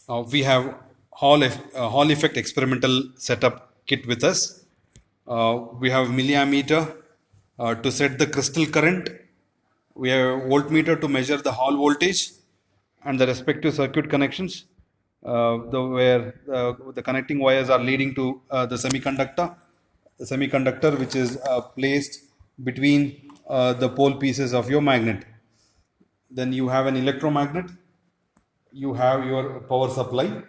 We have Hall effect experimental setup kit with us. We have milliammeter to set the crystal current. We have voltmeter to measure the Hall voltage and the respective circuit connections, where the connecting wires are leading to the semiconductor which is placed between the pole pieces of your magnet. Then you have an electromagnet, you have your power supply.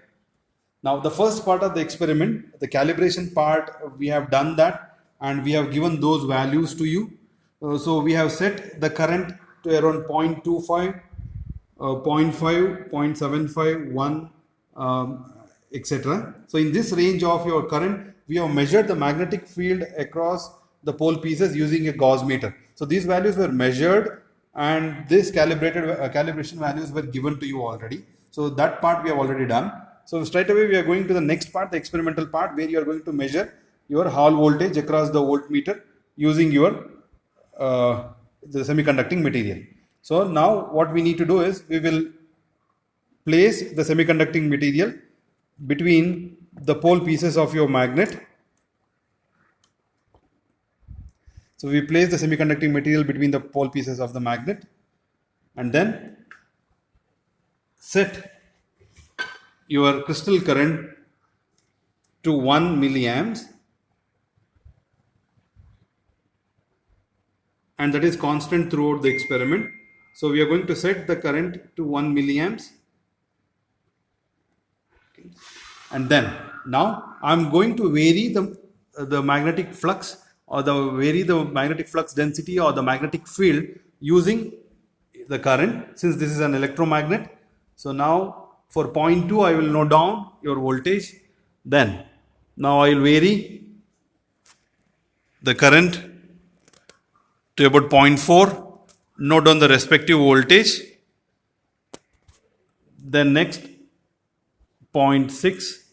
Now, the first part of the experiment, the calibration part, we have done that and we have given those values to you. So, we have set the current to around 0.25, 0.5, 0.75, 1, etc. So, in this range of your current, we have measured the magnetic field across the pole pieces using a Gauss meter. So, these values were measured and this calibration values were given to you already. So, that part we have already done. So, straight away we are going to the next part, the experimental part, where you are going to measure your Hall voltage across the voltmeter using your the semiconducting material. So, now what we need to do is we will place the semiconducting material between the pole pieces of your magnet. So, we place the semiconducting material between the pole pieces of the magnet and then set your crystal current to 1 milliamps, and that is constant throughout the experiment. So, we are going to set the current to 1 milliamps. And then now I am going to vary the magnetic flux or vary the magnetic flux density or the magnetic field using the current, since this is an electromagnet. So, now for 0.2 I will note down your voltage. Then now I will vary the current to about 0.4, note down the respective voltage. Then next 0.6,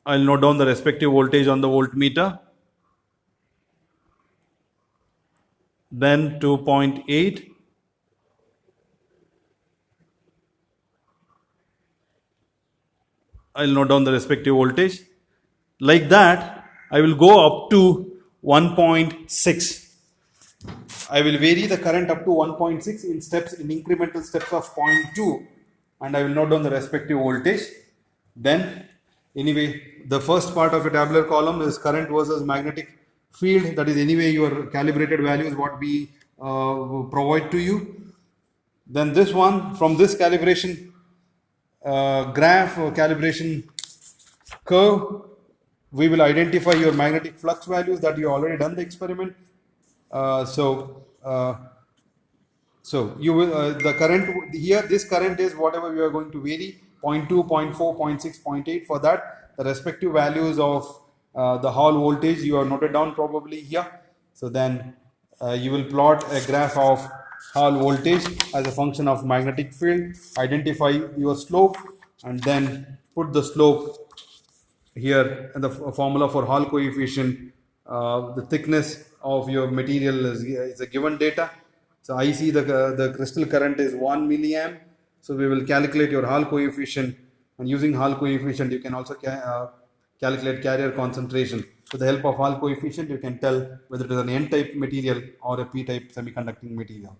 I will note down the respective voltage on the voltmeter. Then 2.8, I will note down the respective voltage. Like that, I will go up to 1.6. I will vary the current up to 1.6 in steps, in incremental steps of 0.2, and I will note down the respective voltage. Then, anyway, the first part of a tabular column is current versus magnetic field. That is anyway your calibrated values what we provide to you. Then this one, from this calibration graph or calibration curve, we will identify your magnetic flux values that you already done the experiment. So you will the current here, this current is whatever we are going to vary, 0.2, 0.4, 0.6, 0.8. For that, the respective values of the Hall voltage you have noted down probably here. So then you will plot a graph of Hall voltage as a function of magnetic field, identify your slope, and then put the slope here, and the formula for Hall coefficient. The thickness of your material is a given data. So I see the crystal current is 1 milliamp. So we will calculate your Hall coefficient, and using Hall coefficient you can also calculate carrier concentration. With the help of Hall coefficient you can tell whether it is an N-type material or a P-type semiconducting material.